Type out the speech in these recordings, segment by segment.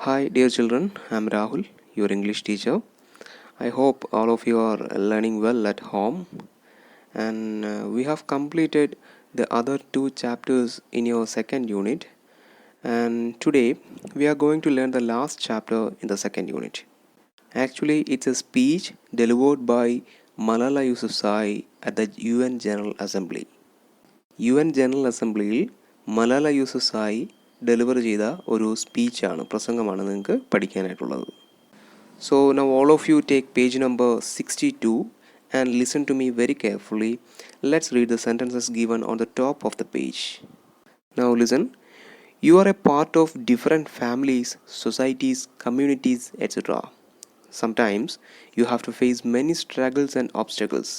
Hi, dear children. I'm Rahul, your English teacher. I hope all of you are learning well at home. And we have completed the other two chapters in your second unit. And today we are going to learn the last chapter in the second unit. Actually, it's a speech delivered by Malala Yousafzai at the UN General Assembly. UN General Assemblyയിൽ Malala Yousafzai deliver ചെയ്ത ഒരു സ്പീച്ചാണ്, പ്രസംഗമാണ് നിങ്ങൾക്ക് പഠിക്കാനായിട്ടുള്ളത്. So now all of you take page number 62 and listen to me very carefully. Let's read the sentences given on the top of the page. Now listen. You are a part of different families, societies, communities, etc. Sometimes you have to face many struggles and obstacles.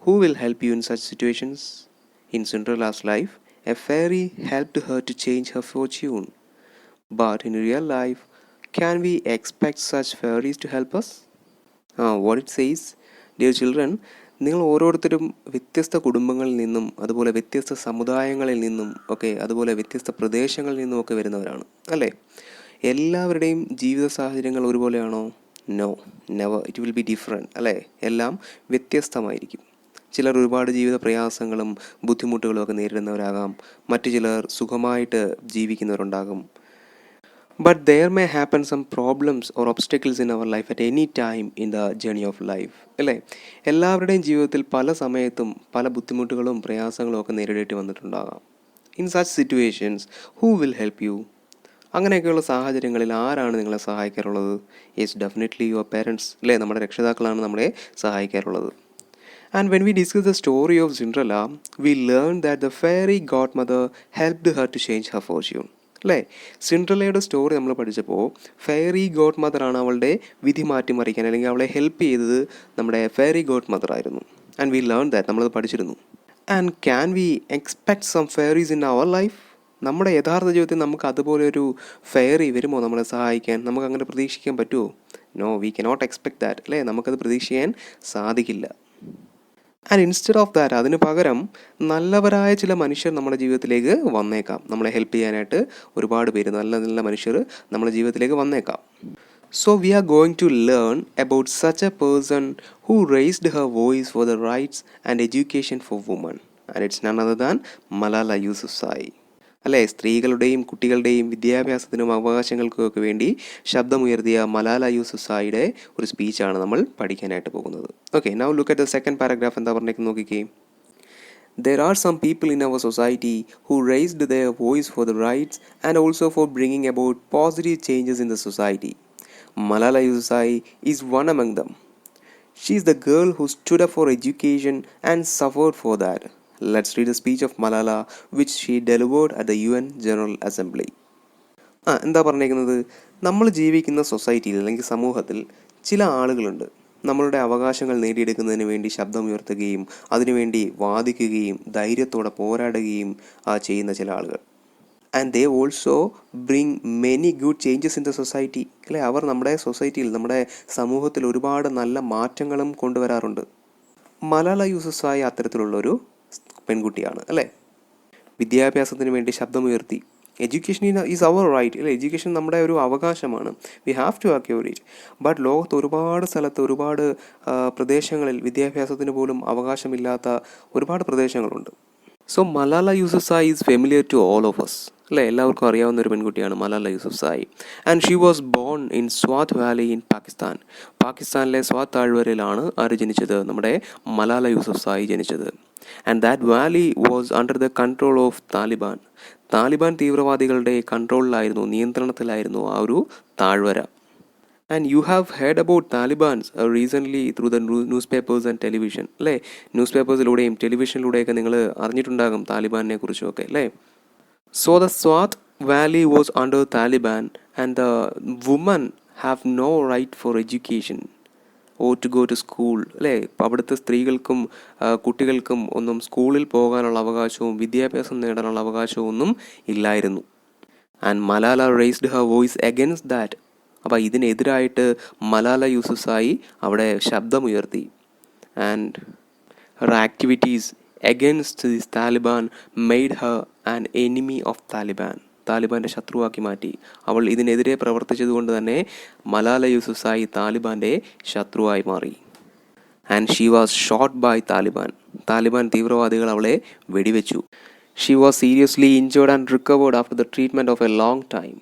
Who will help you in such situations? In Cinderella's life, a fairy helped her to change her fortune. But in real life, can we expect such fairies to help us? What it says, dear children, നിങ്ങൾ ഓരോരുത്തരും വ്യത്യസ്ത കുടുംബങ്ങളിൽ നിന്നും അതുപോലെ വ്യത്യസ്ത സമുദായങ്ങളിൽ നിന്നും ഒക്കെ അതുപോലെ വ്യത്യസ്ത പ്രദേശങ്ങളിൽ നിന്നും ഒക്കെ വരുന്നവരാണ് അല്ലേ? എല്ലാവരുടെയും ജീവിത സാഹചര്യങ്ങൾ ഒരുപോലെയാണോ? No, never. It will be different അല്ലേ? എല്ലാം വ്യത്യസ്തമായിരിക്കും. ചിലർ ഒരുപാട് ജീവിത പ്രയാസങ്ങളും ബുദ്ധിമുട്ടുകളും ഒക്കെ നേരിടുന്നവരാകാം, മറ്റു ചിലർ സുഖമായിട്ട് ജീവിക്കുന്നവരുണ്ടാകും. But there may happen some problems or obstacles in our life at any time in the journey of life. അല്ലേ? എല്ലാവരുടെയും ജീവിതത്തിൽ പല സമയത്തും പല ബുദ്ധിമുട്ടുകളും പ്രയാസങ്ങളും ഒക്കെ നേരിടേണ്ടി വന്നിട്ടുണ്ടാകാം. In such situations who will help you? അങ്ങനെയൊക്കെയുള്ള സാഹചര്യങ്ങളിൽ ആരാണ് നിങ്ങളെ സഹായിക്കാറുള്ളത്? യെസ്, ഡെഫിനറ്റ്ലി യുവർ പേരൻസ് അല്ലേ? നമ്മുടെ രക്ഷിതാക്കളാണ് നമ്മളെ സഹായിക്കാറുള്ളത്. And when we discuss the story of Cinderella, we learn that the fairy godmother helped her to change her fortune. അല്ലേ? സിൻഡ്രല്ലയുടെ story നമ്മൾ പഠിച്ചപ്പോൾ ഫെയറി ഗോഡ് മദർ ആണ് അവളുടെ വിധി മാറ്റിമറിക്കാൻ അല്ലെങ്കിൽ അവളെ ഹെൽപ്പ് ചെയ്തത് നമ്മുടെ ഫെയറി ഗോഡ് മദർ ആയിരുന്നു. ആൻഡ് വി ലേൺ ദാറ്റ്, നമ്മളത് പഠിച്ചിരുന്നു. And can we expect some fairies in our life? നമ്മുടെ യഥാർത്ഥ ജീവിതത്തിൽ നമുക്ക് അതുപോലെ ഒരു ഫെയറി വരുമോ നമ്മളെ സഹായിക്കാൻ? നമുക്ക് അങ്ങനെ പ്രതീക്ഷിക്കാൻ പറ്റുമോ? No, we cannot expect that അല്ലേ? നമുക്കത് പ്രതീക്ഷിക്കാൻ സാധിക്കില്ല. ആൻഡ് ഇൻസ്റ്റെഡ് ഓഫ് ദാറ്റ്, അതിന് പകരം നല്ലവരായ ചില മനുഷ്യർ നമ്മുടെ ജീവിതത്തിലേക്ക് വന്നേക്കാം. നമ്മളെ ഹെൽപ്പ് ചെയ്യാനായിട്ട് ഒരുപാട് പേര്, നല്ല നല്ല മനുഷ്യർ നമ്മുടെ ജീവിതത്തിലേക്ക് വന്നേക്കാം. So we are going to learn about such a person who raised her voice for the rights and education for woman. And it's none other than Malala Yousafzai അല്ലേ? സ്ത്രീകളുടെയും കുട്ടികളുടെയും വിദ്യാഭ്യാസത്തിനും അവകാശങ്ങൾക്കും ഒക്കെ വേണ്ടി ശബ്ദമുയർത്തിയ മലാല യൂസഫ്സായിയുടെ ഒരു സ്പീച്ചാണ് നമ്മൾ പഠിക്കാനായിട്ട് പോകുന്നത്. Okay, now look at the second paragraph. എന്താ പറഞ്ഞേക്കുന്നത് നോക്കിക്കേ. There are some people in our society who raised their voice for the rights and also for bringing about positive changes in the society. Malala Yousafzai is one among them. She is the girl who stood up for education and suffered for that. Let's read the speech of Malala which she delivered at the UN General Assembly. എന്താ പറഞ്ഞേക്കുന്നത്? നമ്മൾ ജീവിക്കുന്ന സൊസൈറ്റിയിൽ അല്ലെങ്കിൽ സമൂഹത്തിൽ ചില ആളുകളുണ്ട്, നമ്മളുടെ അവകാശങ്ങൾ നേടിയെടുക്കുന്നതിന് വേണ്ടി ശബ്ദമുയർത്തുകയും അതിനുവേണ്ടി വാദിക്കുകയും ധൈര്യത്തോടെ പോരാടുകയും ചെയ്യുന്ന ചില ആളുകൾ. And they also bring many good changes in the society അല്ലേ? അവർ നമ്മുടെ സൊസൈറ്റിയിൽ, നമ്മുടെ സമൂഹത്തിൽ ഒരുപാട് നല്ല മാറ്റങ്ങളും കൊണ്ടുവരാറുണ്ട്. മലാല യൂസഫ്സായി അത്തരത്തിലുള്ളൊരു പെൺകുട്ടിയാണ് അല്ലേ? വിദ്യാഭ്യാസത്തിന് വേണ്ടി ശബ്ദമുയർത്തി. എഡ്യൂക്കേഷൻ ഈസ് അവർ റൈറ്റ് അല്ലേ? എഡ്യൂക്കേഷൻ നമ്മുടെ ഒരു അവകാശമാണ്. We have to acquire it. But ലോകത്ത് ഒരുപാട് സ്ഥലത്ത്, ഒരുപാട് പ്രദേശങ്ങളിൽ വിദ്യാഭ്യാസത്തിന് പോലും അവകാശമില്ലാത്ത ഒരുപാട് പ്രദേശങ്ങളുണ്ട്. So Malala Yousafzai is familiar to all of us അല്ലേ? എല്ലാവർക്കും അറിയാവുന്ന ഒരു പെൺകുട്ടിയാണ് Malala Yousafzai. And she was born in Swat valley in Pakistan. പാകിസ്ഥാനിലെ സ്വാത് താഴ്വരയിലാണ് ആര് ജനിച്ചത്? നമ്മുടെ മലാല യൂസഫ്സായി ജനിച്ചത്. And that valley was under the control of Taliban. Taliban തീവ്രവാദികളുടെ കൺട്രോളിലായിരുന്നു, നിയന്ത്രണത്തിലായിരുന്നു ആ ഒരു താഴ്വര. And you have heard about Talibans recently through the newspapers and television അല്ലേ? ന്യൂസ് പേപ്പേഴ്സിലൂടെയും ടെലിവിഷനിലൂടെയൊക്കെ നിങ്ങൾ അറിഞ്ഞിട്ടുണ്ടാകും താലിബാനെ കുറിച്ചുമൊക്കെ അല്ലേ? So the Swat valley was under Taliban and the woman have no right for education or to go to school അല്ലേ? അവിടുത്തെ സ്ത്രീകൾക്കും കുട്ടികൾക്കും ഒന്നും സ്കൂളിൽ പോകാനുള്ള അവകാശവും വിദ്യാഭ്യാസം നേടാനുള്ള അവകാശവും ഒന്നും ഇല്ലായിരുന്നു. And Malala raised her voice against that. അപ്പോൾ ഇതിനെതിരായിട്ട് മലാല യൂസഫ്സായി അവിടെ ശബ്ദമുയർത്തി. And her activities against this Taliban made her an enemy of Taliban താലിബാൻ്റെ ശത്രുവാക്കി മാറ്റി. അവൾ ഇതിനെതിരെ പ്രവർത്തിച്ചതുകൊണ്ട് തന്നെ മലാല യൂസുഫ്സായി താലിബാൻ്റെ ശത്രുവായി മാറി. And she was shot by Taliban. Taliban തീവ്രവാദികൾ അവളെ വെടിവെച്ചു. She was seriously injured and recovered after the treatment of a long time.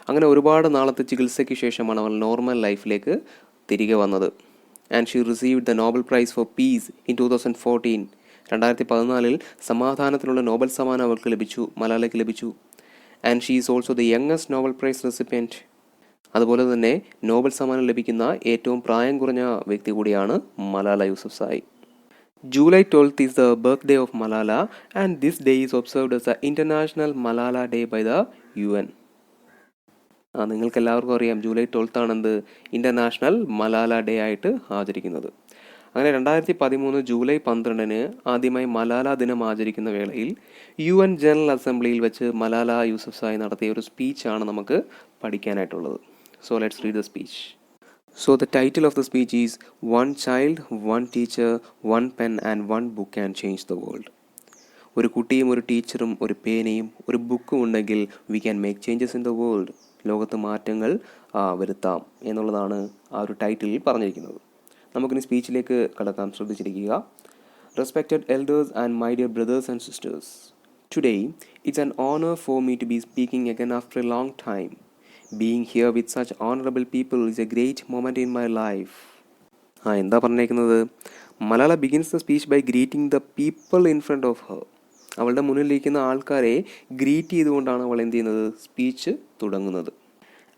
അങ്ങനെ ഒരുപാട് നാളത്തെ ചികിത്സയ്ക്ക് ശേഷമാണ് അവൾ നോർമൽ ലൈഫിലേക്ക് തിരികെ വന്നത്. And she received the Nobel prize for peace in 2014. 2014 സമാധാനത്തിനുള്ള നോബൽ സമ്മാനം അവൾക്ക് ലഭിച്ചു, മലാലയ്ക്ക് ലഭിച്ചു. And she is also the youngest Nobel prize recipient. അതുപോലെ തന്നെ നോബൽ സമ്മാനം ലഭിക്കുന്ന ഏറ്റവും പ്രായം കുറഞ്ഞ വ്യക്തി കൂടിയാണ് Malala യൂസുഫ്സായി. July 12th is the birthday of Malala, and this day is observed as the International Malala Day by the UN. നിങ്ങൾക്ക് എല്ലാവർക്കും അറിയാം, ജൂലൈ 12th ആണെന്ത് ഇൻ്റർനാഷണൽ മലാല ഡേ ആയിട്ട് ആചരിക്കുന്നത്. അങ്ങനെ 2013 ജൂലൈ 12 ആദ്യമായി മലാല ദിനം ആചരിക്കുന്ന വേളയിൽ UN ജനറൽ അസംബ്ലിയിൽ വെച്ച് മലാല യൂസുഫ്സായി നടത്തിയ ഒരു സ്പീച്ചാണ് നമുക്ക് പഠിക്കാനായിട്ടുള്ളത്. So let's read the speech. So the title of the speech is One Child, One Teacher, One Pen and One Book Can Change the World. ഒരു കുട്ടിയും ഒരു ടീച്ചറും ഒരു പേനയും ഒരു ബുക്കും ഉണ്ടെങ്കിൽ we can make changes in the world. ലോകത്ത് മാറ്റങ്ങൾ വരുത്താം എന്നുള്ളതാണ് ആ ഒരു ടൈറ്റിലിൽ പറഞ്ഞിരിക്കുന്നത്. നമുക്കിനി സ്പീച്ചിലേക്ക് കടക്കാം. ശ്രദ്ധിച്ചിരിക്കുക. Respected elders and my dear brothers and sisters, today it's an honour for me to be speaking again after a long time. Being here with such honorable people is a great moment in my life. എന്താ പറഞ്ഞേക്കുന്നത്? Malala begins the speech by greeting the people in front of her. അവളുടെ മുന്നിലിരിക്കുന്ന ആൾക്കാരെ greet ചെയ്തുകൊണ്ടാണ് അവൾ എന്ത് ചെയ്യുന്നത്? Speech തുടങ്ങുന്നത്.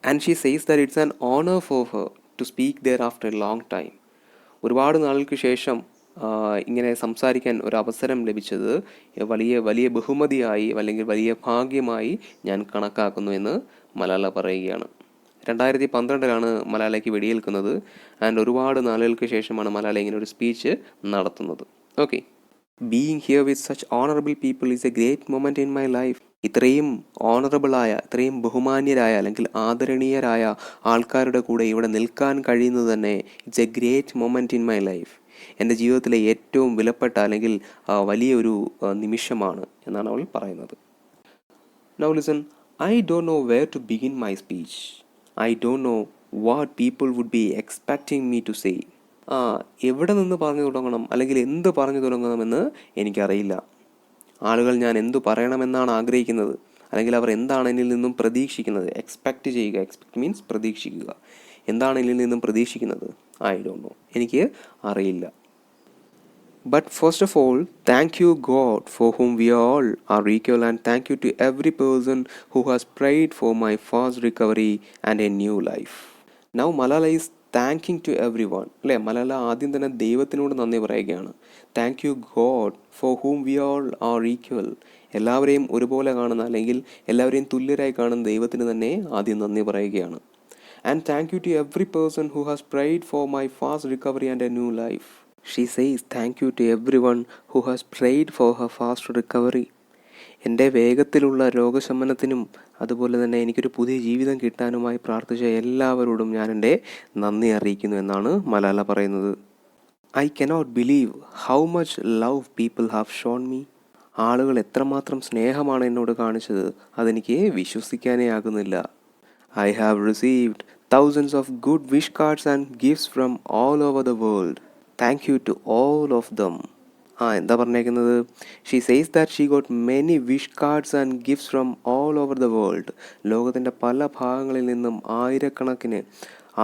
And she says that it's an honour for her to speak there after a long time. ഒരുപാട് നാളുകൾക്ക് ശേഷം ഇങ്ങനെ സംസാരിക്കാൻ ഒരു അവസരം ലഭിച്ചത് വലിയ വലിയ ബഹുമതിയായി അല്ലെങ്കിൽ വലിയ ഭാഗ്യമായി ഞാൻ കണക്കാക്കുന്നു എന്ന് മലാല പറയുകയാണ്. 2012 മലാലയ്ക്ക് വെടിയേൽക്കുന്നത്. ആൻഡ് ഒരുപാട് നാളുകൾക്ക് ശേഷമാണ് മലാല ഇങ്ങനെ ഒരു സ്പീച്ച് നടത്തുന്നത്. Okay. Being here with such honourable people is A great moment in my life. ഇത്രയും ഓണറബിളായ, ഇത്രയും ബഹുമാന്യരായ അല്ലെങ്കിൽ ആദരണീയരായ ആൾക്കാരുടെ കൂടെ ഇവിടെ നിൽക്കാൻ കഴിയുന്നത് തന്നെ it's A great moment in my life. എൻ്റെ ജീവിതത്തിലെ ഏറ്റവും വിലപ്പെട്ട അല്ലെങ്കിൽ വലിയൊരു നിമിഷമാണ് എന്നാണ് അവൾ പറയുന്നത്. Now listen, I don't know where to begin my speech. I don't know what people would be expecting me to say. എവിടെ നിന്ന് പറഞ്ഞു തുടങ്ങണം അല്ലെങ്കിൽ എന്ത് പറഞ്ഞു തുടങ്ങണമെന്ന് എനിക്കറിയില്ല. ആളുകൾ ഞാൻ എന്തു പറയണമെന്നാണ് ആഗ്രഹിക്കുന്നത്, അല്ലെങ്കിൽ അവർ എന്താണ് എന്നിൽ നിന്നും പ്രതീക്ഷിക്കുന്നത്. എക്സ്പെക്റ്റ് ചെയ്യുക, എക്സ്പെക്റ്റ് മീൻസ് പ്രതീക്ഷിക്കുക. എന്താണ് എന്നിൽ നിന്നും പ്രതീക്ഷിക്കുന്നത്? ഐ ഡോണ്ട് നോ, എനിക്ക് അറിയില്ല. But first of all, thank you God for whom we all are equal, and thank you to every person who has prayed for my fast recovery and a new life. Now Malala is thanking to everyone. അല്ലേ? മലാല ആദ്യം തന്നെ ദൈവത്തിനോട് നന്ദി പറയുകയാണ്. Thank you God four ഹൂം we all are equal. എല്ലാവരെയും ഒരുപോലെ കാണുന്ന അല്ലെങ്കിൽ എല്ലാവരെയും തുല്യരായി കാണുന്ന ദൈവത്തിന് തന്നെ ആദ്യം നന്ദി പറയുകയാണ്. And thank you to every person who has prayed for my fast recovery and a new life. She says thank you to everyone who has prayed for her fast recovery. എൻ്റെ വേഗത്തിലുള്ള രോഗശമനത്തിനും അതുപോലെ തന്നെ എനിക്കൊരു പുതിയ ജീവിതം കിട്ടാനുമായി പ്രാർത്ഥിച്ച എല്ലാവരോടും ഞാൻ എൻ്റെ നന്ദി അറിയിക്കുന്നു എന്നാണ് മലാല പറയുന്നത്. I cannot believe how much love people have shown me. ആളുകൾ എത്രമാത്രം സ്നേഹമാണ് എന്നോട് കാണിച്ചത്, അതെനിക്ക് വിശ്വസിക്കാനേ ആകുന്നില്ല. I have received thousands of good wish cards and gifts from all over the world. Thank you to all of them. എന്താ പറഞ്ഞേക്കുന്നത്? She says that she got many wish cards and gifts from all over the world. ലോകത്തിൻ്റെ പല ഭാഗങ്ങളിൽ നിന്നും ആയിരക്കണക്കിന്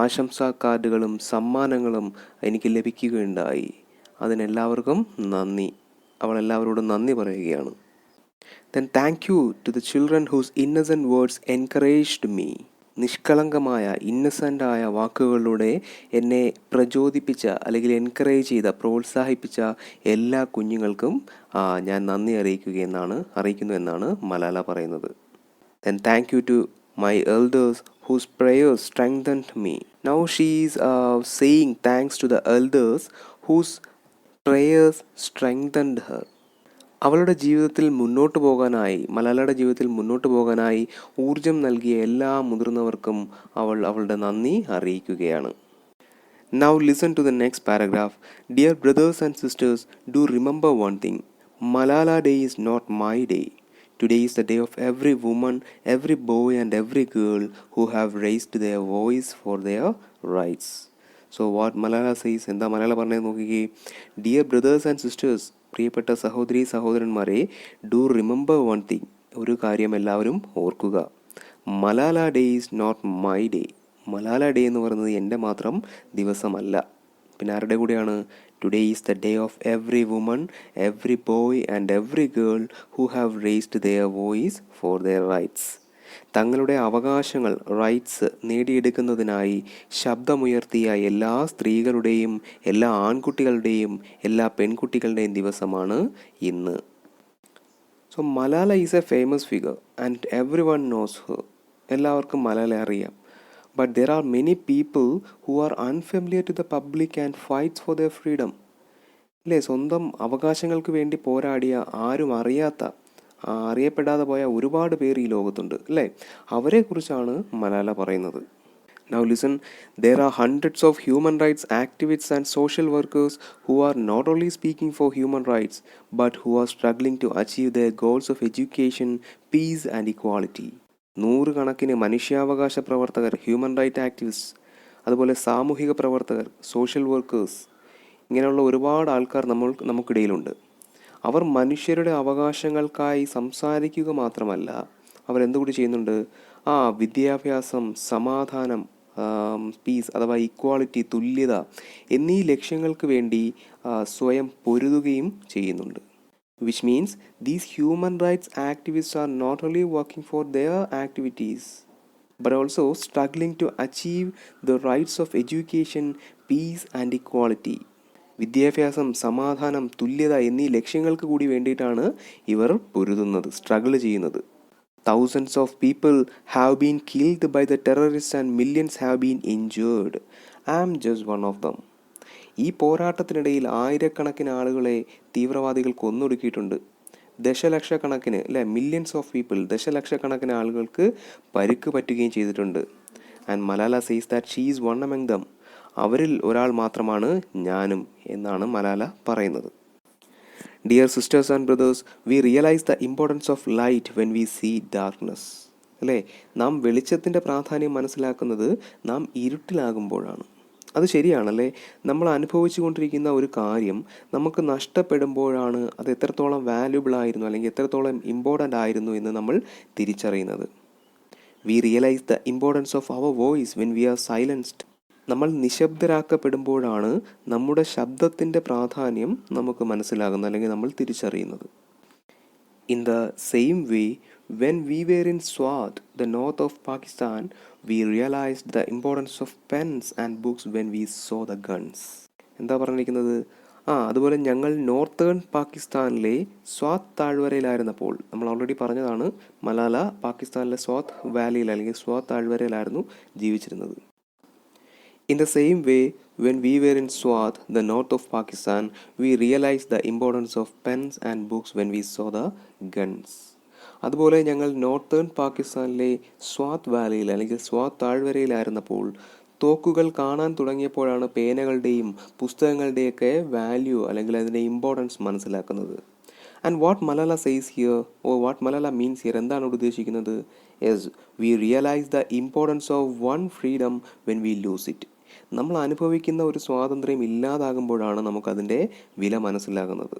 ആശംസാ കാർഡുകളും സമ്മാനങ്ങളും എനിക്ക് ലഭിക്കുകയുണ്ടായി. അതിനെല്ലാവർക്കും നന്ദി. അവൾ എല്ലാവരോടും നന്ദി പറയുകയാണ്. Then thank you to the children whose innocent words encouraged me. നിഷ്കളങ്കമായ ഇന്നസെൻ്റായ വാക്കുകളിലൂടെ എന്നെ പ്രചോദിപ്പിച്ച അല്ലെങ്കിൽ എൻകറേജ് ചെയ്ത, പ്രോത്സാഹിപ്പിച്ച എല്ലാ കുഞ്ഞുങ്ങൾക്കും ഞാൻ നന്ദി അറിയിക്കുന്നു എന്നാണ് മലാല പറയുന്നത്. Then thank you to my elders whose prayers strengthened me. Now she is saying thanks to the elders whose prayers strengthened her. അവളുടെ ജീവിതത്തിൽ മുന്നോട്ട് പോകാനായി, മലാലയുടെ ജീവിതത്തിൽ മുന്നോട്ട് പോകാനായി ഊർജം നൽകിയ എല്ലാ മുതിർന്നവർക്കും അവൾ അവളുടെ നന്ദി അറിയിക്കുകയാണ്. Now listen to the next paragraph. Dear brothers and sisters, do remember one thing. Malala Day is not my day. Today is the day of every woman, every boy and every girl who have raised their voice for their rights. So what Malala says, എന്താ മലയാള പറഞ്ഞത് നോക്കിക്കേ. Dear brothers and sisters, പ്രിയപ്പെട്ട സഹോദരി സഹോദരന്മാരെ, do remember one thing, ഒരു കാര്യം എല്ലാവരും ഓർക്കുക. Malala day is not my day. Malala day എന്ന് പറയുന്നത് എൻ്റെ മാത്രം ദിവസമല്ല. പിന്നെ ആരുടെ കൂടെയാണ്? Today is the day of every woman, every boy and every girl who have raised their voice for their rights. തങ്ങളുടെ അവകാശങ്ങൾ, റൈറ്റ്സ് നേടിയെടുക്കുന്നതിനായി ശബ്ദമുയർത്തിയ എല്ലാ സ്ത്രീകളുടെയും എല്ലാ ആൺകുട്ടികളുടെയും എല്ലാ പെൺകുട്ടികളുടെയും ദിവസമാണ് ഇന്ന്. So Malala is A famous figure and every one nose Har. എല്ലാവർക്കും മലാല അറിയാം. But there are many people who are unfamiliar to the public and fights for their freedom. അല്ലേ, സ്വന്തം അവകാശങ്ങൾക്ക് വേണ്ടി പോരാടിയ ആരും അറിയപ്പെടാതെ പോയ ഒരുപാട് പേർ ഈ ലോകത്തുണ്ട് അല്ലേ. അവരെക്കുറിച്ചാണ് മലാല പറയുന്നത്. Now listen, there are hundreds of human rights activists and social workers who are not only speaking for human rights but who are struggling to achieve their goals of education, peace and equality. നൂറുകണക്കിന് മനുഷ്യാവകാശ പ്രവർത്തകർ, human right activist, അതുപോലെ സാമൂഹിക പ്രവർത്തകർ, social workers, ഇങ്ങനെയുള്ള ഒരുപാട് ആൾക്കാർ നമുക്കിടയിലുണ്ട്. അവർ മനുഷ്യരുടെ അവകാശങ്ങൾക്കായി സംസാരിക്കുക മാത്രമല്ല, അവരെന്തുകൂടി ചെയ്യുന്നുണ്ട്? വിദ്യാഭ്യാസം, സമാധാനം, പീസ് അഥവാ ഇക്വാളിറ്റി, തുല്യത എന്നീ ലക്ഷ്യങ്ങൾക്ക് വേണ്ടി സ്വയം പൊരുതുകയും ചെയ്യുന്നുണ്ട്. Which means these human rights activists are not only working for their activities but also struggling to achieve the rights of education, peace and equality. വിദ്യാഭ്യാസം, സമാധാനം, തുല്യത എന്നീ ലക്ഷ്യങ്ങൾക്ക് കൂടി വേണ്ടിയിട്ടാണ് ഇവർ പൊരുതുന്നത്, സ്ട്രഗിൾ ചെയ്യുന്നത്. Thousands of people have been killed by the terrorists and millions have been injured. I am just one of them. ഈ പോരാട്ടത്തിനിടയിൽ ആയിരക്കണക്കിന് ആളുകളെ തീവ്രവാദികൾ കൊന്നൊടുക്കിയിട്ടുണ്ട്. ദശലക്ഷക്കണക്കിന് മില്യൺസ് ഓഫ് പീപ്പിൾ, ദശലക്ഷക്കണക്കിന് ആളുകൾക്ക് പരിക്ക് പറ്റുകയും ചെയ്തിട്ടുണ്ട്. And Malala says that she is one among them. അവരിൽ ഒരാൾ മാത്രമാണ് ഞാനും എന്നാണ് മലാല പറയുന്നത്. Dear sisters and brothers, we realise the importance of light when we see darkness. അല്ലേ, നാം വെളിച്ചത്തിൻ്റെ പ്രാധാന്യം മനസ്സിലാക്കുന്നത് നാം ഇരുട്ടിലാകുമ്പോഴാണ്. അത് ശരിയാണല്ലേ. നമ്മൾ അനുഭവിച്ചു കൊണ്ടിരിക്കുന്ന ഒരു കാര്യം നമുക്ക് നഷ്ടപ്പെടുമ്പോഴാണ് അത് എത്രത്തോളം വാല്യുബിൾ ആയിരുന്നു അല്ലെങ്കിൽ എത്രത്തോളം ഇമ്പോർട്ടൻ്റ് ആയിരുന്നു എന്ന് നമ്മൾ തിരിച്ചറിയുന്നത്. We realise the importance of our voice when we are silenced. നമ്മൾ നിശബ്ദരാക്കപ്പെടുമ്പോഴാണ് നമ്മുടെ ശബ്ദത്തിൻ്റെ പ്രാധാന്യം നമുക്ക് മനസ്സിലാകുന്നത് അല്ലെങ്കിൽ നമ്മൾ തിരിച്ചറിയുന്നത്. In the same way, when we were in Swat, the north of Pakistan, we realized the importance of pens and books when we saw the guns. എന്താ പറഞ്ഞിരിക്കുന്നത്? അതുപോലെ ഞങ്ങൾ നോർത്തേൺ പാകിസ്ഥാനിലെ സ്വാത്ത് താഴ്വരയിലായിരുന്നപ്പോൾ, നമ്മൾ ഓൾറെഡി പറഞ്ഞതാണ്, മലാല പാകിസ്ഥാനിലെ സ്വാത്ത് വാലിയിൽ അല്ലെങ്കിൽ സ്വാത്ത് താഴ്വരയിലായിരുന്നു ജീവിച്ചിരുന്നത്. In the same way, when we were in Swat, the north of Pakistan, we realized the importance of pens and books when we saw the guns. അതുപോലെ ഞങ്ങൾ നോർത്തേൺ പാകിസ്ഥാനിലെ സ്വാത്ത് വാലിയിൽ അല്ലെങ്കിൽ സ്വാത്ത് താഴ്വരയിലായിരുന്നപ്പോൾ തോക്കുകൾ കാണാൻ തുടങ്ങിയപ്പോഴാണ് പേനകളുടെയും പുസ്തകങ്ങളുടെയൊക്കെ വാല്യൂ അല്ലെങ്കിൽ അതിൻ്റെ ഇമ്പോർട്ടൻസ് മനസ്സിലാക്കുന്നത്. And what Malala says here, what Malala means here, എന്താണ് ഇവിടെ ഉദ്ദേശിക്കുന്നത്? Yes, V realise the importance of one freedom when we loose it. നമ്മൾ അനുഭവിക്കുന്ന ഒരു സ്വാതന്ത്ര്യം ഇല്ലാതാകുമ്പോഴാണ് നമുക്കതിൻ്റെ വില മനസ്സിലാകുന്നത്.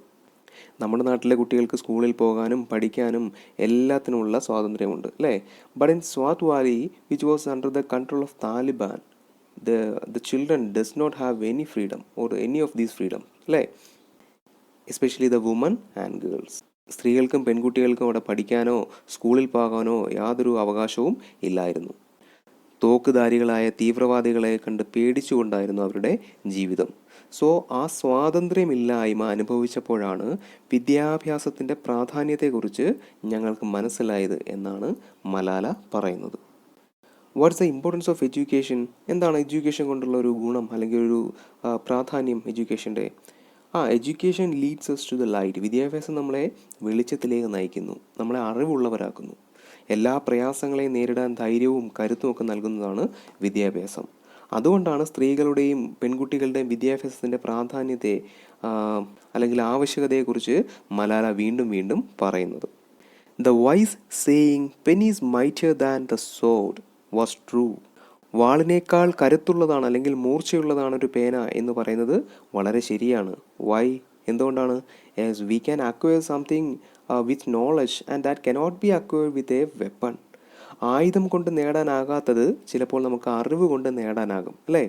നമ്മുടെ നാട്ടിലെ കുട്ടികൾക്ക് സ്കൂളിൽ പോകാനും പഠിക്കാനും എല്ലാത്തിനുമുള്ള സ്വാതന്ത്ര്യമുണ്ട് അല്ലേ. But in Swat valley which was under the control of Taliban, the children does not have any freedom or any of these freedom അല്ലേ. Especially the woman and girls. സ്ത്രീകൾക്കും പെൺകുട്ടികൾക്കും അവിടെ പഠിക്കാനോ സ്കൂളിൽ പോകാനോ യാതൊരു അവകാശവും ഇല്ലായിരുന്നു. തോക്കുധാരികളായ തീവ്രവാദികളെ കണ്ട് പേടിച്ചുകൊണ്ടായിരുന്നു അവരുടെ ജീവിതം. സോ ആ സ്വാതന്ത്ര്യമില്ലായ്മ അനുഭവിച്ചപ്പോഴാണ് വിദ്യാഭ്യാസത്തിൻ്റെ പ്രാധാന്യത്തെക്കുറിച്ച് ഞങ്ങൾക്ക് മനസ്സിലായത് എന്നാണ് മലാല പറയുന്നത്. What's the importance of education? എന്താണ് എഡ്യൂക്കേഷൻ കൊണ്ടുള്ള ഒരു ഗുണം അല്ലെങ്കിൽ ഒരു പ്രാധാന്യം എഡ്യൂക്കേഷൻ്റെ? Education leads us to the light. വിദ്യാഭ്യാസം നമ്മളെ വെളിച്ചത്തിലേക്ക് നയിക്കുന്നു, നമ്മളെ അറിവുള്ളവരാക്കുന്നു. എല്ലാ പ്രയാസങ്ങളെയും നേരിടാൻ ധൈര്യവും കരുത്തും ഒക്കെ നൽകുന്നതാണ് വിദ്യാഭ്യാസം. അതുകൊണ്ടാണ് സ്ത്രീകളുടെയും പെൺകുട്ടികളുടെയും വിദ്യാഭ്യാസത്തിൻ്റെ പ്രാധാന്യത്തെ അല്ലെങ്കിൽ ആവശ്യകതയെക്കുറിച്ച് മലാല വീണ്ടും വീണ്ടും പറയുന്നത്. The wise saying, "Pen is mightier than the sword," was true. വാളിനേക്കാൾ കരുത്തുള്ളതാണ് അല്ലെങ്കിൽ മൂർച്ചയുള്ളതാണ് ഒരു പേന എന്ന് പറയുന്നത് വളരെ ശരിയാണ്. വൈ? എന്തുകൊണ്ടാണ്? As we can acquire something with knowledge and that cannot be acquired with a weapon. ആയുധം കൊണ്ട് നേടാനാകാത്തത് ചിലപ്പോൾ നമുക്ക് അറിവ് കൊണ്ട് നേടാനാകും, അല്ലേ?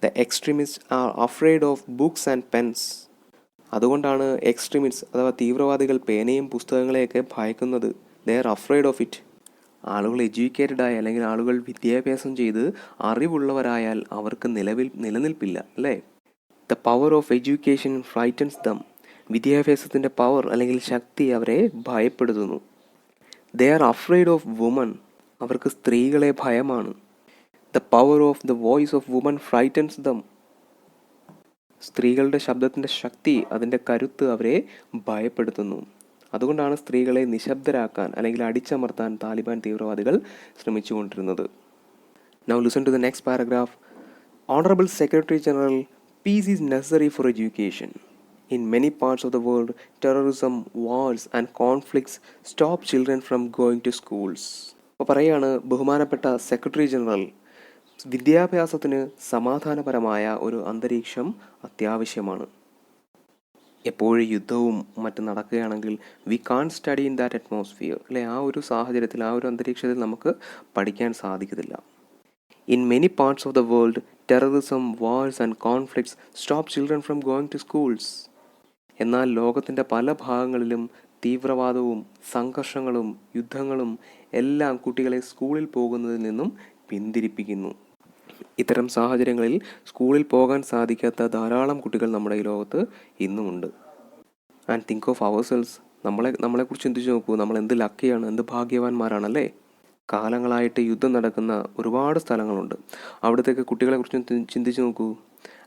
The extremist are afraid of books and pens. അതുകൊണ്ടാണ് എക്സ്ട്രീമിസ്റ്റ് അഥവാ തീവ്രവാദികൾ പേനയും പുസ്തകങ്ങളെയൊക്കെ ഭയക്കുന്നത്. They are afraid of it. ആളുകൾ എഡ്യൂക്കേറ്റഡ് ആയ അല്ലെങ്കിൽ ആളുകൾ വിദ്യാഭ്യാസം ചെയ്ത് അറിവുള്ളവരായാൽ അവർക്ക് നിലനിൽപ്പില്ല, അല്ലേ? The power of education frightens them. വിദ്യാഭ്യാസത്തിൻ്റെ പവർ അല്ലെങ്കിൽ ശക്തി അവരെ ഭയപ്പെടുത്തുന്നു. They are afraid of woman. അവർക്ക് സ്ത്രീകളെ ഭയമാണ്. The power of the voice of woman frightens them. സ്ത്രീകളുടെ ശബ്ദത്തിൻ്റെ ശക്തി, അതിൻ്റെ കരുത്ത് അവരെ ഭയപ്പെടുത്തുന്നു. അതുകൊണ്ടാണ് സ്ത്രീകളെ നിശബ്ദരാക്കാൻ അല്ലെങ്കിൽ അടിച്ചമർത്താൻ താലിബാൻ തീവ്രവാദികൾ ശ്രമിച്ചുകൊണ്ടിരുന്നത്. Now listen to the next paragraph. Honorable Secretary General, peace is necessary for education. In many parts of the world, terrorism, wars and conflicts stop children from going to schools. അപ്പോൾ പറയാണ് ബഹുമാനപ്പെട്ട സെക്രട്ടറി ജനറൽ, വിദ്യാഭ്യാസത്തിന് സമാധാനപരമായ ഒരു അന്തരീക്ഷം അത്യാവശ്യമാണ്. എപ്പോഴും യുദ്ധവും മറ്റും നടക്കുകയാണെങ്കിൽ we can study in that atmosphere, അല്ലെ? ആ ഒരു സാഹചര്യത്തിൽ, ആ ഒരു അന്തരീക്ഷത്തിൽ നമുക്ക് പഠിക്കാൻ സാധിക്കത്തില്ല. In many parts of the world, terrorism, wars and conflicts stop children from going to schools. എന്നാൽ ലോകത്തിൻ്റെ പല ഭാഗങ്ങളിലും തീവ്രവാദവും സംഘർഷങ്ങളും യുദ്ധങ്ങളും എല്ലാം കുട്ടികളെ സ്കൂളിൽ പോകുന്നതിൽ നിന്നും പിന്തിരിപ്പിക്കുന്നു. ഇത്തരം സാഹചര്യങ്ങളിൽ സ്കൂളിൽ പോകാൻ സാധിക്കാത്ത ധാരാളം കുട്ടികൾ നമ്മുടെ ഈ ലോകത്ത് ഇന്നുമുണ്ട്. And think of ourselves. നമ്മളെക്കുറിച്ച് ചിന്തിച്ച് നോക്കൂ. നമ്മൾ എന്ത് ലക്കിയാണ്, എന്ത് ഭാഗ്യവാന്മാരാണല്ലേ? കാലങ്ങളായിട്ട് യുദ്ധം നടക്കുന്ന ഒരുപാട് സ്ഥലങ്ങളുണ്ട്. അവിടത്തേക്ക് കുട്ടികളെക്കുറിച്ച് ചിന്തിച്ച് നോക്കൂ.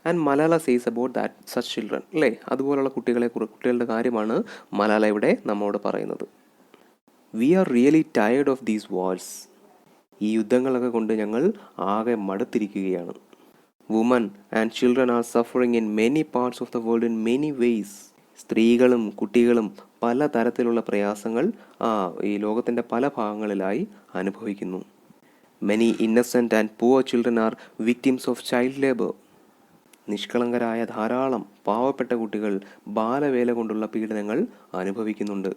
And Malala says about that such children, അല്ലേ? അതുപോലുള്ള കുട്ടികളുടെ കാര്യമാണ് മലാല ഇവിടെ നമ്മോട് പറയുന്നത്. We are really tired of these wars. ഈ യുദ്ധങ്ങളൊക്കെ കൊണ്ട് ഞങ്ങൾ ആകെ മടുത്തിരിക്കുകയാണ്. Women and children are suffering in many parts of the world in many ways. സ്ത്രീകളും കുട്ടികളും പല തരത്തിലുള്ള പ്രയാസങ്ങൾ ഈ ലോകത്തിൻ്റെ പല ഭാഗങ്ങളിലായി അനുഭവിക്കുന്നു. Many innocent and poor children are victims of child labour. നിഷ്കളങ്കരായ ധാരാളം പാവപ്പെട്ട കുട്ടികൾ ബാലവേല കൊണ്ടുള്ള പീഡനങ്ങൾ അനുഭവിക്കുന്നുണ്ട്.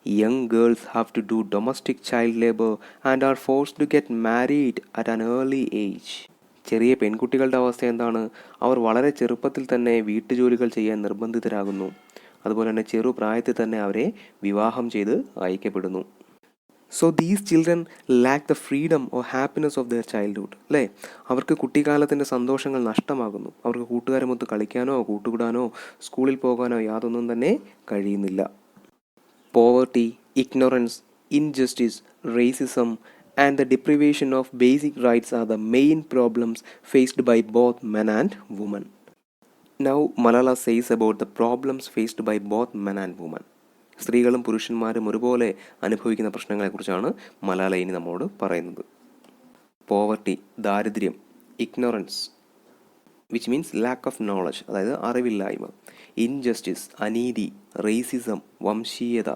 Young girls have to do domestic child labor and are forced to get married at an early age. ചെറിയ പെൺകുട്ടികളുടെ അവസ്ഥ എന്താണ്? അവർ വളരെ ചെറുപ്പത്തിൽ തന്നെ വീട്ടുജോലികൾ ചെയ്യാൻ നിർബന്ധിതരാകുന്നു. അതുപോലെ തന്നെ ചെറുപ്രായത്തിൽ തന്നെ അവരെ വിവാഹം ചെയ്ത് അയക്കപ്പെടുന്നു. So these children lack the freedom or happiness of their childhood, അല്ലേ? അവർക്ക് കുട്ടിക്കാലത്തിൻ്റെ സന്തോഷങ്ങൾ നഷ്ടമാകുന്നു. അവർക്ക് കൂട്ടുകാരുമൊത്ത് കളിക്കാനോ കൂട്ടുകൂടാനോ സ്കൂളിൽ പോകാനോ യാതൊന്നും തന്നെ കഴിയുന്നില്ല. Poverty, ignorance, injustice, racism, and the deprivation of basic rights are the main problems faced by both men and women. Now, Malala says about the problems faced by both men and women. സ്ത്രീകളും പുരുഷന്മാരും ഒരുപോലെ അനുഭവിക്കുന്ന പ്രശ്നങ്ങളെക്കുറിച്ചാണ് മലാല ഇനി നമ്മോട് പറയുന്നത്. Poverty, ദാരിദ്ര്യം. Ignorance, which means lack of knowledge, അതായത് അറിവില്ലായ്മ. ഇൻജസ്റ്റിസ്, അനീതി. റേസിസം, വംശീയത.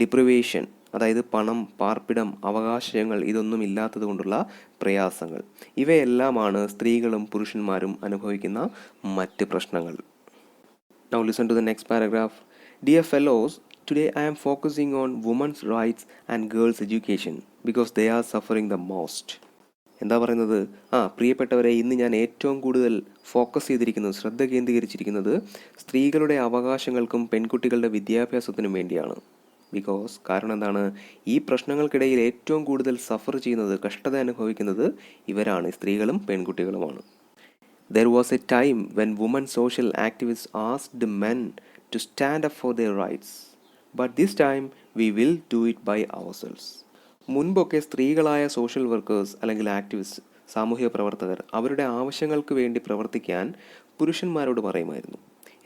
ഡിപ്രിവേഷൻ, അതായത് പണം, പാർപ്പിടം, അവകാശങ്ങൾ ഇതൊന്നും ഇല്ലാത്തത് കൊണ്ടുള്ള പ്രയാസങ്ങൾ. ഇവയെല്ലാമാണ് സ്ത്രീകളും പുരുഷന്മാരും അനുഭവിക്കുന്ന മറ്റ് പ്രശ്നങ്ങൾ. Now listen to the next paragraph. Dear fellows, today I am focusing on women's rights and girls' education because they are suffering the most. എന്താ പറയുന്നത്? പ്രിയപ്പെട്ടവരെ, ഇന്ന് ഞാൻ ഏറ്റവും കൂടുതൽ ഫോക്കസ് ചെയ്തിരിക്കുന്നത്, ശ്രദ്ധ കേന്ദ്രീകരിച്ചിരിക്കുന്നത് സ്ത്രീകളുടെ അവകാശങ്ങൾക്കും പെൺകുട്ടികളുടെ വിദ്യാഭ്യാസത്തിനും വേണ്ടിയാണ്. കാരണം എന്താണ്? ഈ പ്രശ്നങ്ങൾക്കിടയിൽ ഏറ്റവും കൂടുതൽ സഫർ ചെയ്യുന്നത്, കഷ്ടത അനുഭവിക്കുന്നത് ഇവരാണ്, സ്ത്രീകളും പെൺകുട്ടികളുമാണ്. There was a time when women social activists asked men to stand up for their rights. But this time we will do it by ourselves. മുൻപൊക്കെ സ്ത്രീകളായ സോഷ്യൽ വർക്കേഴ്സ് അല്ലെങ്കിൽ ആക്ടിവിസ്റ്റ്, സാമൂഹിക പ്രവർത്തകർ അവരുടെ ആവശ്യങ്ങൾക്ക് വേണ്ടി പ്രവർത്തിക്കാൻ പുരുഷന്മാരോട് പറയുമായിരുന്നു.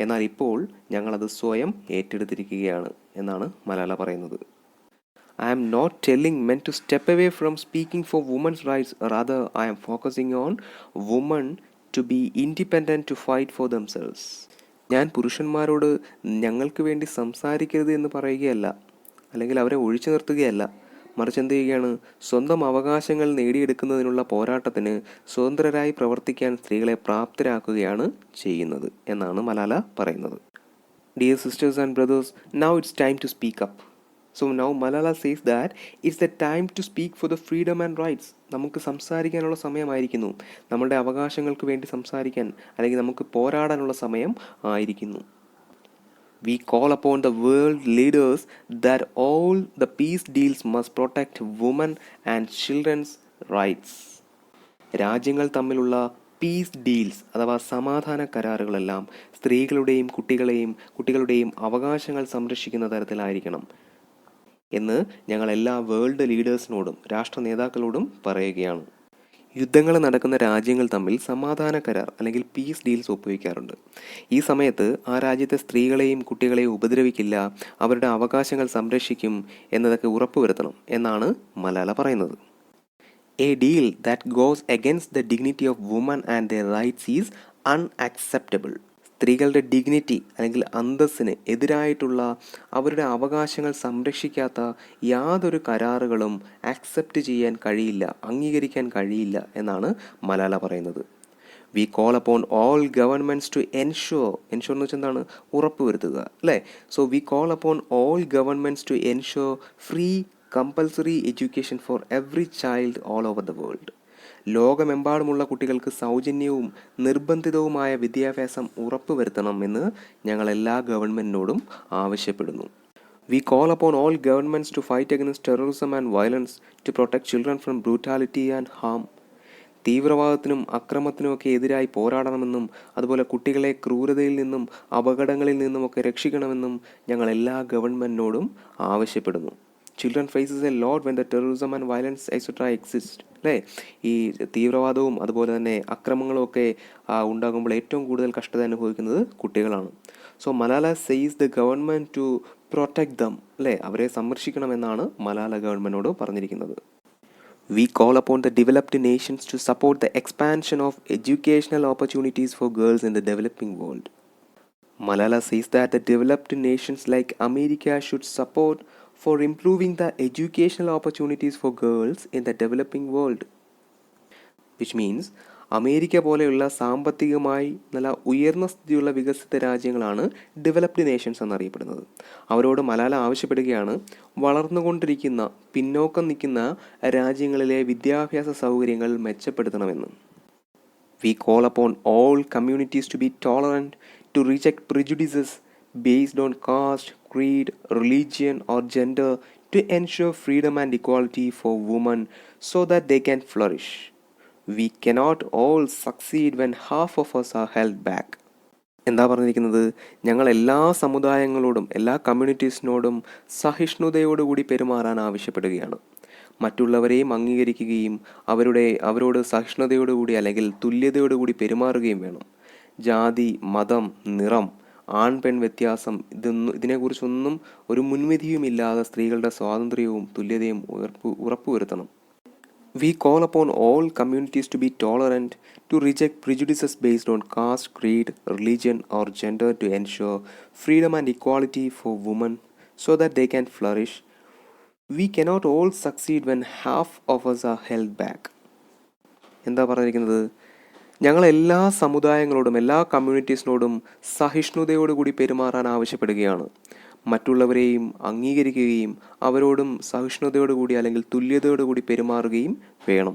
എന്നാൽ ഇപ്പോൾ ഞങ്ങളത് സ്വയം ഏറ്റെടുത്തിരിക്കുകയാണ് എന്നാണ് മലാല പറയുന്നത്. I am not telling men to step away from speaking for women's rights. Rather, I am focusing on women to be independent to fight for themselves. ഞാൻ പുരുഷന്മാരോട് ഞങ്ങൾക്ക് വേണ്ടി സംസാരിക്കരുത് എന്ന് പറയുകയല്ല. അല്ലെങ്കിൽ അവരെ ഒഴിച്ചു നിർത്തുകയല്ല, മറിച്ച് എന്ത് ചെയ്യുകയാണ്, സ്വന്തം അവകാശങ്ങൾ നേടിയെടുക്കുന്നതിനുള്ള പോരാട്ടത്തിന് സ്വതന്ത്രരായി പ്രവർത്തിക്കാൻ സ്ത്രീകളെ പ്രാപ്തരാക്കുകയാണ് ചെയ്യുന്നത് എന്നാണ് മലാല പറയുന്നത്. Dear sisters and brothers, now it's time to speak up. So now Malala says that it's the time to speak for the freedom and rights. നമുക്ക് സംസാരിക്കാനുള്ള സമയമായിരിക്കുന്നു, നമ്മളുടെ അവകാശങ്ങൾക്ക് വേണ്ടി സംസാരിക്കാൻ അല്ലെങ്കിൽ നമുക്ക് പോരാടാനുള്ള സമയം ആയിരിക്കുന്നു. We call upon the world leaders that all the peace deals must protect women and children's rights. രാജ്യങ്ങൾ തമ്മിലുള്ള പീസ് ഡീൽസ് അഥവാ സമാധാന കരാറുകളെല്ലാം സ്ത്രീകളുടെയും കുട്ടികളുടെയും അവകാശങ്ങൾ സംരക്ഷിക്കുന്ന തരത്തിലായിരിക്കണം എന്ന് ഞങ്ങൾ എല്ലാ വേൾഡ് ലീഡേഴ്സിനോടും രാഷ്ട്ര നേതാക്കളോടും പറയുകയാണ്. യുദ്ധങ്ങൾ നടക്കുന്ന രാജ്യങ്ങൾ തമ്മിൽ സമാധാന കരാർ അല്ലെങ്കിൽ പീസ് ഡീൽസ് ഒപ്പുവയ്ക്കാറുണ്ട്. ഈ സമയത്ത് ആ രാജ്യത്തെ സ്ത്രീകളെയും കുട്ടികളെയും ഉപദ്രവിക്കില്ല, അവരുടെ അവകാശങ്ങൾ സംരക്ഷിക്കും എന്നതൊക്കെ ഉറപ്പുവരുത്തണം എന്നാണ് മലാല പറയുന്നത്. A deal that goes against the dignity of women and their rights is unacceptable. സ്ത്രീകളുടെ ഡിഗ്നിറ്റി അല്ലെങ്കിൽ അന്തസ്സിന് എതിരായിട്ടുള്ള അവരുടെ അവകാശങ്ങൾ സംരക്ഷിക്കാത്ത യാതൊരു കരാറുകളും ആക്സെപ്റ്റ് ചെയ്യാൻ കഴിയില്ല, അംഗീകരിക്കാൻ കഴിയില്ല എന്നാണ് മലാല പറയുന്നത്. We call upon all governments to ensure എന്ന് വെച്ചാൽ എന്താണ്, ഉറപ്പുവരുത്തുക അല്ലേ. So we call upon all governments to ensure free compulsory education for every child all over the world. ലോകമെമ്പാടുമുള്ള കുട്ടികൾക്ക് സൗജന്യവും നിർബന്ധിതവുമായ വിദ്യാഭ്യാസം ഉറപ്പുവരുത്തണം എന്ന് ഞങ്ങൾ എല്ലാ ഗവൺമെൻറ്റിനോടും ആവശ്യപ്പെടുന്നു. We call upon all governments to fight against terrorism and violence to protect children from brutality and harm. തീവ്രവാദത്തിനും അക്രമത്തിനുമൊക്കെ എതിരായി പോരാടണമെന്നും അതുപോലെ കുട്ടികളെ ക്രൂരതയിൽ നിന്നും അപകടങ്ങളിൽ നിന്നുമൊക്കെ രക്ഷിക്കണമെന്നും ഞങ്ങൾ എല്ലാ ഗവൺമെൻറ്റിനോടും ആവശ്യപ്പെടുന്നു. Children faces a lot when the terrorism and violence etcetera exist അല്ലേ. ഈ തീവ്രവാദവും അതുപോലെ തന്നെ അക്രമങ്ങളും ഒക്കെ ഉണ്ടാകുമ്പോൾ ഏറ്റവും കൂടുതൽ കഷ്ടത അനുഭവിക്കുന്നത് കുട്ടികളാണ്. So Malala says the government to protect them അല്ലേ, അവരെ സംരക്ഷിക്കണമെന്നാണ് മലാല ഗവൺമെൻറ്റിനോട് പറഞ്ഞിരിക്കുന്നത്. We call upon the developed nations to support the expansion of educational opportunities for girls in the developing world. Malala says that the developed nations like America should support for improving the educational opportunities for girls in the developing world. Which means America പോലെയുള്ള സാമ്പത്തികമായി നല്ല ഉയർന്ന സ്ഥിതിയുള്ള വികസിത രാജ്യങ്ങളാണ് developed Nations എന്നറിയപ്പെടുന്നത്. അവരോട് മലാല ആവശ്യപ്പെടുകയാണ്, വളർന്നുകൊണ്ടിരിക്കുന്ന പിന്നോക്കം നിൽക്കുന്ന രാജ്യങ്ങളിലെ വിദ്യാഭ്യാസ സൗകര്യങ്ങൾ മെച്ചപ്പെടുത്തണമെന്ന്. We call upon all communities to be tolerant, to reject prejudices based on caste, creed, religion or gender to ensure freedom and equality for women so that they can flourish. We cannot all succeed when half of us are held back. എന്താ പറഞ്ഞിരിക്കുന്നത്, ഞങ്ങൾ എല്ലാ സമുദായങ്ങളോടും എല്ലാ കമ്മ്യൂണിറ്റീസിനോടും സഹിഷ്ണുതയോടുകൂടി പെരുമാറാൻ ആവശ്യപ്പെടുകയാണ്. മറ്റുള്ളവരെയും അംഗീകരിക്കുകയും അവരോട് സഹിഷ്ണുതയോടുകൂടി അല്ലെങ്കിൽ തുല്യതയോടുകൂടി പെരുമാറുകയും വേണം. ജാതി, മതം, നിറം, ആൺ പെൺ വ്യത്യാസം ഇതിനെക്കുറിച്ചൊന്നും ഒരു മുൻവിധിയുമില്ലാതെ സ്ത്രീകളുടെ സ്വാതന്ത്ര്യവും തുല്യതയും ഉറപ്പുവരുത്തണം. We call upon all communities to be tolerant, to reject prejudices based on caste, creed, religion or gender to ensure freedom and equality for women so that they can flourish. We cannot all succeed when half of us are held back. എന്താ പറഞ്ഞിരിക്കുന്നത്, ഞങ്ങൾ എല്ലാ സമുദായങ്ങളോടും എല്ലാ കമ്മ്യൂണിറ്റീസിനോടും സഹിഷ്ണുതയോടുകൂടി പെരുമാറാൻ ആവശ്യപ്പെടുകയാണ്. മറ്റുള്ളവരെയും അംഗീകരിക്കുകയും അവരോടും സഹിഷ്ണുതയോടുകൂടി അല്ലെങ്കിൽ തുല്യതയോടുകൂടി പെരുമാറുകയും വേണം.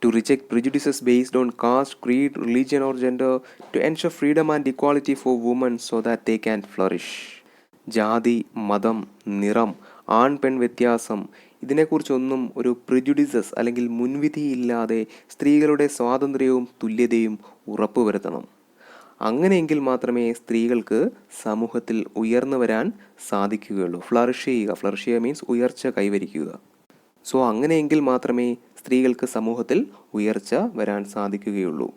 To reject prejudices based on caste, creed, religion or gender to ensure freedom and equality for women so that they can flourish. ജാതി, മതം, നിറം, ആൺ പെൺ വ്യത്യാസം ഇതിനെക്കുറിച്ചൊന്നും ഒരു പ്രിജുഡിസസ് അല്ലെങ്കിൽ മുൻവിധിയില്ലാതെ സ്ത്രീകളുടെ സ്വാതന്ത്ര്യവും തുല്യതയും ഉറപ്പുവരുത്തണം. അങ്ങനെയെങ്കിൽ മാത്രമേ സ്ത്രീകൾക്ക് സമൂഹത്തിൽ ഉയർന്നു വരാൻ സാധിക്കുകയുള്ളൂ. ഫ്ലറിഷ് ചെയ്യുക മീൻസ് ഉയർച്ച കൈവരിക്കുക. സോ അങ്ങനെയെങ്കിൽ മാത്രമേ സ്ത്രീകൾക്ക് സമൂഹത്തിൽ ഉയർച്ച വരാൻ സാധിക്കുകയുള്ളൂ.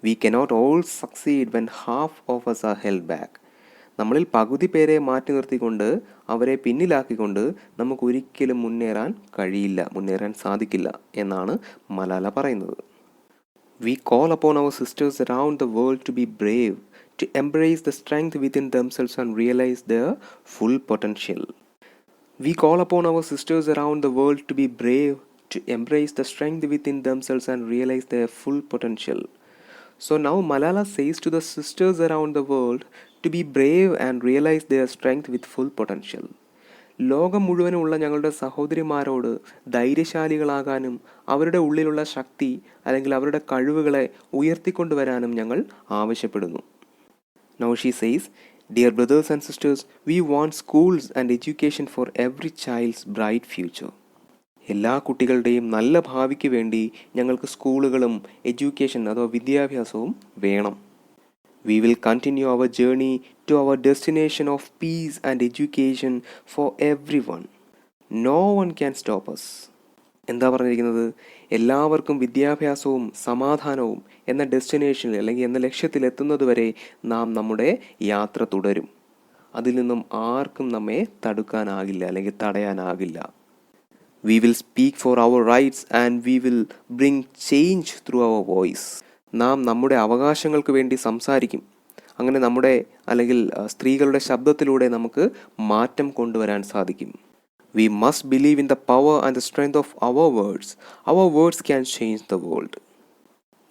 We cannot all succeed when half of us are held back. നമ്മളിൽ പകുതി പേരെ മാറ്റി നിർത്തിക്കൊണ്ട് അവരെ പിന്നിലാക്കിക്കൊണ്ട് നമുക്കൊരിക്കലും മുന്നേറാൻ സാധിക്കില്ല എന്നാണ് മലാല പറയുന്നത്. We call upon our sisters around the world to be brave, to embrace the strength within themselves and realize their full potential. We call upon our sisters around the world to be brave, to embrace the strength within themselves and realize their full potential. So now Malala says to the sisters around the world to be brave and realize their strength with full potential. ലോകം മുഴുവനുമുള്ള ഞങ്ങളുടെ സഹോദരിമാരോട് ധൈര്യശാലികളാകാനും അവരുടെ ഉള്ളിലുള്ള ശക്തി അല്ലെങ്കിൽ അവരുടെ കഴിവുകളെ ഉയർത്തിക്കൊണ്ടുവരാനും ഞങ്ങൾ ആവശ്യപ്പെടുന്നു. Now she says, Dear brothers and sisters, we want schools and education for every child's bright future. എല്ലാ കുട്ടികളുടെയും നല്ല ഭാവിക്ക് വേണ്ടി ഞങ്ങൾക്ക് സ്കൂളുകളും എഡ്യൂക്കേഷൻ അഥവാ വിദ്യാഭ്യാസവും വേണം. We will continue our journey to our destination of peace and education for everyone. No one can stop us. എന്താ പറഞ്ഞിരിക്കുന്നത്? എല്ലാവർക്കും വിദ്യാഭ്യാസവും സമാധാനവും എന്ന ഡെസ്റ്റിനേഷനിൽ അല്ലെങ്കിൽ എന്ന ലക്ഷ്യത്തിലെത്തുന്നതുവരെ നാം നമ്മുടെ യാത്ര തുടരും. അതിൽ നിന്നും ആർക്കും നമ്മെ തടുക്കാനാകില്ല അല്ലെങ്കിൽ തടയാനാകില്ല. We will speak for our rights and we will bring change through our voice. നാം നമ്മുടെ അവകാശങ്ങൾക്ക് വേണ്ടി സംസാരിക്കും. അങ്ങനെ നമ്മുടെ അല്ലെങ്കിൽ സ്ത്രീകളുടെ ശബ്ദത്തിലൂടെ നമുക്ക് മാറ്റം കൊണ്ടുവരാൻ സാധിക്കും. We must believe in the power and the strength of our words. Our words can change the world.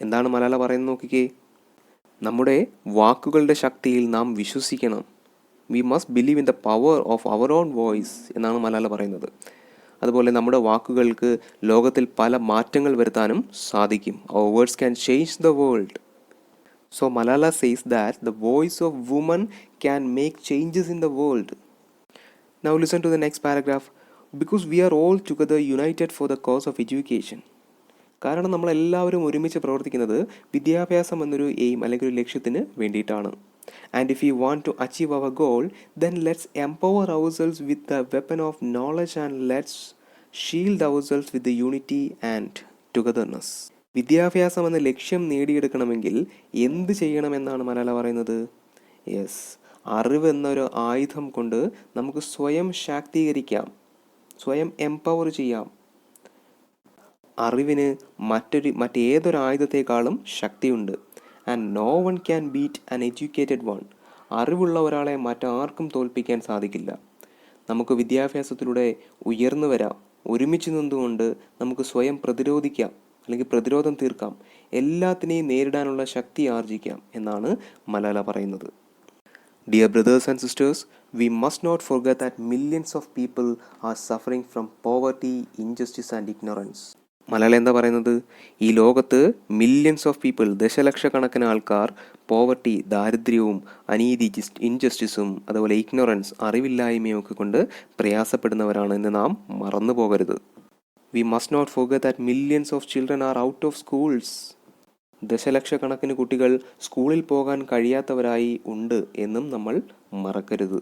എന്താണ് മലാല പറയുന്നത് നോക്കിക്കേ. നമ്മുടെ വാക്കുകളുടെ ശക്തിയിൽ നാം വിശ്വസിക്കണം. We must believe in the power of our own voice എന്നാണ് മലാല പറയുന്നത്. അതുപോലെ നമ്മുടെ വാക്കുകൾക്ക് ലോകത്തിൽ പല മാറ്റങ്ങൾ വരുത്താനും സാധിക്കും. Our words can change the world. So Malala says that the voice of woman can make changes in the world. Now listen to the next paragraph. Because we are all together united for the cause of education. കാരണം നമ്മളെല്ലാവരും ഒരുമിച്ച് പ്രവർത്തിക്കുന്നത് വിദ്യാഭ്യാസം എന്നൊരു aim അല്ലെങ്കിൽ ഒരു ലക്ഷ്യത്തിന് വേണ്ടിയിട്ടാണ്. And if we want to achieve our goal, then let's empower ourselves with the weapon of knowledge and let's shield ourselves with the unity and togetherness. വിദ്യാഭ്യാസം എന്ന ലക്ഷ്യം നേടിയെടുക്കണമെങ്കിൽ എന്ത് ചെയ്യണമെന്നാണ് മലാല പറയുന്നത്? യെസ്, അറിവ് എന്നൊരു ആയുധം കൊണ്ട് നമുക്ക് സ്വയം ശാക്തീകരിക്കാം, സ്വയം എംപവർ ചെയ്യാം. അറിവിന് മറ്റേതൊരു ആയുധത്തെക്കാളും ശക്തിയുണ്ട്. And no one can beat an educated one. അറിവുള്ള ഒരാളെ മറ്റാർക്കും തോൽപ്പിക്കാൻ സാധിക്കില്ല. നമുക്ക് വിദ്യാഭ്യാസത്തിലൂടെ ഉയർന്നു വരാം. ഒരുമിച്ച് നിന്നുകൊണ്ട് നമുക്ക് സ്വയം പ്രതിരോധിക്കാം അല്ലെങ്കിൽ പ്രതിരോധം തീർക്കാം. എല്ലാത്തിനെയും നേരിടാനുള്ള ശക്തി ആർജിക്കാം എന്നാണ് മലാല പറയുന്നത്. Dear brothers and sisters, we must not forget that millions of people are suffering from poverty, injustice and ignorance. മലയാള എന്താ പറയുന്നത്? ഈ ലോകത്ത് മില്യൺസ് ഓഫ് പീപ്പിൾ, ദശലക്ഷക്കണക്കിന് ആൾക്കാർ പോവർട്ടി, ദാരിദ്ര്യവും അനീതി, ഇൻജസ്റ്റിസും അതുപോലെ ഇഗ്നോറൻസ്, അറിവില്ലായ്മയും ഒക്കെ കൊണ്ട് പ്രയാസപ്പെടുന്നവരാണ് എന്ന് നാം മറന്നു പോകരുത്. We must not forget that millions of children are out of schools. ദശലക്ഷക്കണക്കിന് കുട്ടികൾ സ്കൂളിൽ പോകാൻ കഴിയാത്തവരായി ഉണ്ട് എന്നും നമ്മൾ മറക്കരുത്.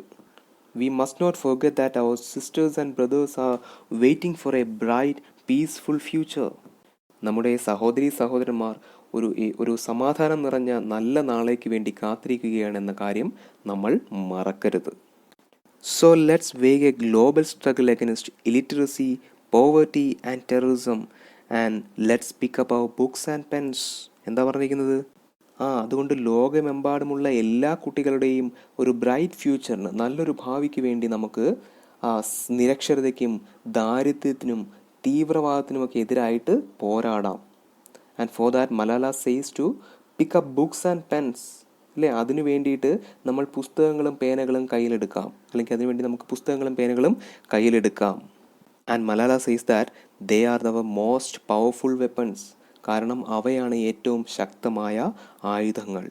We must not forget that our sisters and brothers are waiting for a bright, peaceful future. നമ്മുടെ സഹോദരന്മാർ ഒരു സമാധാനം നിറഞ്ഞ നല്ല നാളേക്ക് വേണ്ടി കാത്തിരിക്കുകയാണെന്ന കാര്യം നമ്മൾ മറക്കരുത്. So let's wage a global struggle against illiteracy, poverty and terrorism and let's pick up our books and pens. എന്താ പറഞ്ഞിരിക്കുന്നത്? അതുകൊണ്ട് ലോകമെമ്പാടുമുള്ള എല്ലാ കുട്ടികളുടെയും ഒരു ബ്രൈറ്റ് ഫ്യൂച്ചറിന്, നല്ലൊരു ഭാവിക്ക് വേണ്ടി നമുക്ക് നിരക്ഷരതയ്ക്കും ദാരിദ്ര്യത്തിനും തീവ്രവാദത്തിനുമൊക്കെ എതിരായിട്ട് പോരാടാം. And for that Malala says to pick up books and pens. അല്ലേ, അതിനു വേണ്ടിയിട്ട് നമ്മൾ പുസ്തകങ്ങളും പേനകളും കയ്യിലെടുക്കാം, അല്ലെങ്കിൽ അതിനുവേണ്ടി നമുക്ക് പുസ്തകങ്ങളും പേനകളും കയ്യിലെടുക്കാം. And Malala says that they are their most powerful weapons. കാരണം അവയാണ് ഏറ്റവും ശക്തമായ ആയുധങ്ങൾ.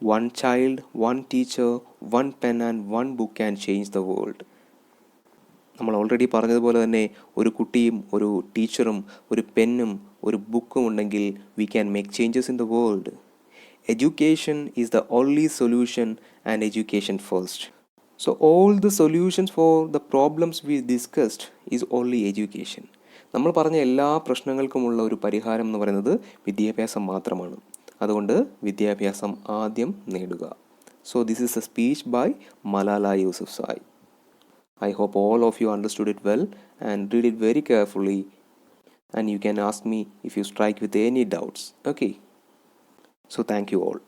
One child, one teacher, one pen and one book can change the world. നമ്മൾ ഓൾറെഡി പറഞ്ഞതുപോലെ തന്നെ ഒരു കുട്ടിയും ഒരു ടീച്ചറും ഒരു പെന്നും ഒരു ബുക്കും ഉണ്ടെങ്കിൽ we can make changes in the world. Education is the only solution and education first. So all the solutions for the problems we discussed is only education. നമ്മൾ പറഞ്ഞ എല്ലാ പ്രശ്നങ്ങൾക്കുമുള്ള ഒരു പരിഹാരം എന്ന് പറയുന്നത് വിദ്യാഭ്യാസം മാത്രമാണ്. അതുകൊണ്ട് വിദ്യാഭ്യാസം ആദ്യം നേടുക. So this is a speech by Malala Yousafzai. I hope all of you understood it well and read it very carefully, and you can ask me if you strike with any doubts. Okay. So thank you all.